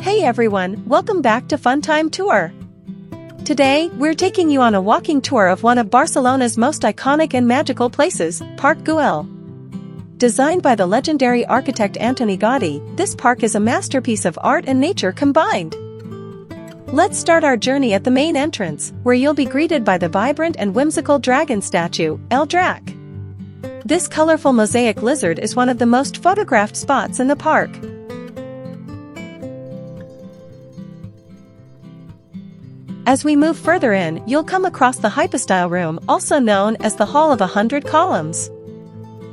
Hey everyone, welcome back to Funtime Tour. Today, we're taking you on a walking tour of one of Barcelona's most iconic and magical places, Park Güell. Designed by the legendary architect Antoni Gaudí, this park is a masterpiece of art and nature combined. Let's start our journey at the main entrance, where you'll be greeted by the vibrant and whimsical dragon statue, El Drac. This colorful mosaic lizard is one of the most photographed spots in the park. As we move further in, you'll come across the hypostyle room, also known as the Hall of 100 Columns.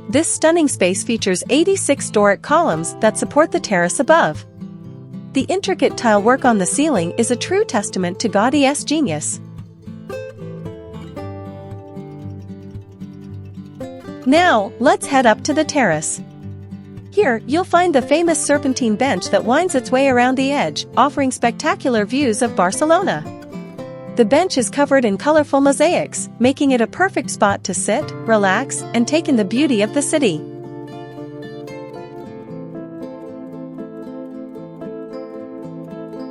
This stunning space features 86 Doric columns that support the terrace above. The intricate tile work on the ceiling is a true testament to Gaudí's genius. Now, let's head up to the terrace. Here, you'll find the famous serpentine bench that winds its way around the edge, offering spectacular views of Barcelona. The bench is covered in colorful mosaics, making it a perfect spot to sit, relax, and take in the beauty of the city.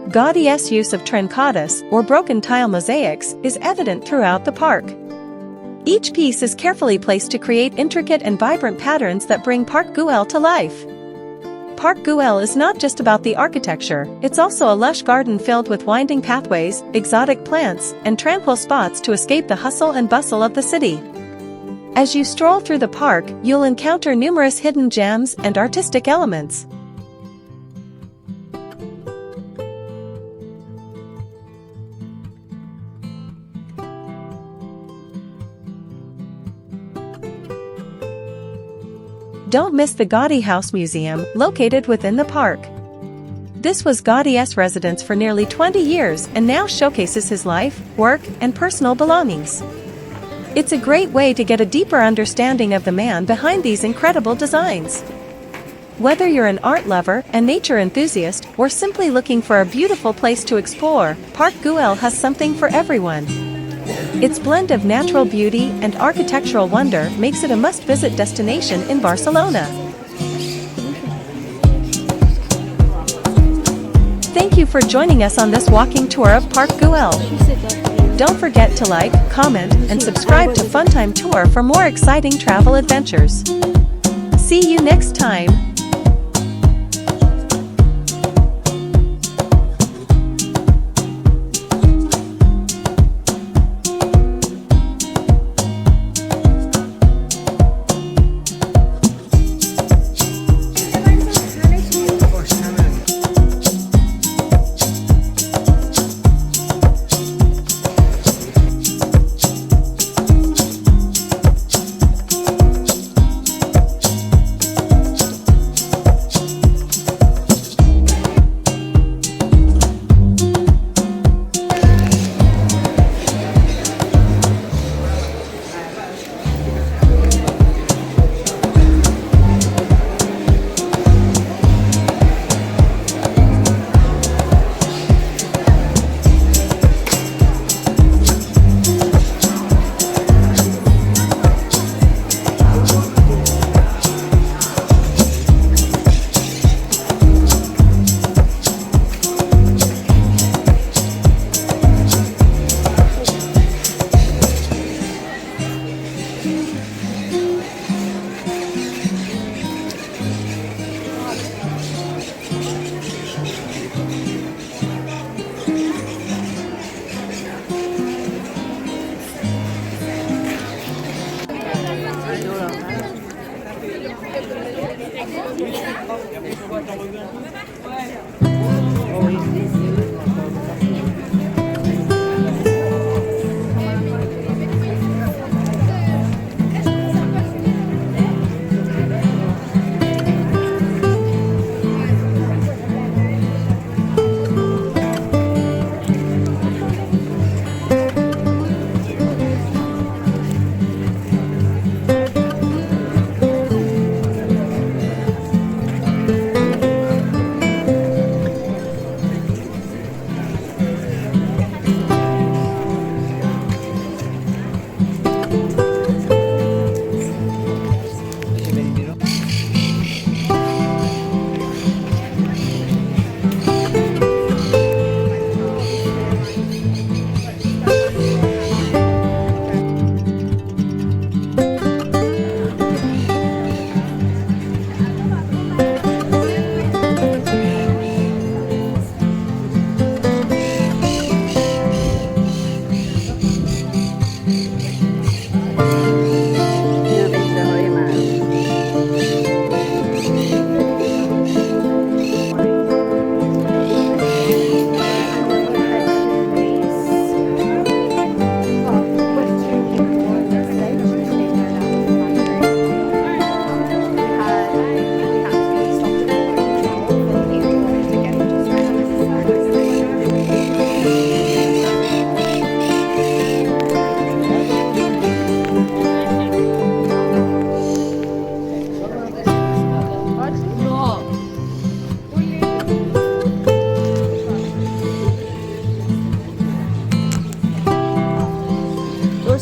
Gaudí's use of trencadas, or broken tile mosaics, is evident throughout the park. Each piece is carefully placed to create intricate and vibrant patterns that bring Park Güell to life. Park Güell is not just about the architecture, it's also a lush garden filled with winding pathways, exotic plants, and tranquil spots to escape the hustle and bustle of the city. As you stroll through the park, you'll encounter numerous hidden gems and artistic elements. Don't miss the Gaudí House Museum, located within the park. This was Gaudí's residence for nearly 20 years and now showcases his life, work, and personal belongings. It's a great way to get a deeper understanding of the man behind these incredible designs. Whether you're an art lover, a nature enthusiast, or simply looking for a beautiful place to explore, Park Güell has something for everyone. Its blend of natural beauty and architectural wonder makes it a must-visit destination in Barcelona. Thank you for joining us on this walking tour of Park Güell. Don't forget to like, comment, and subscribe to Funtime Tour for more exciting travel adventures. See you next time.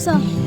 awesome.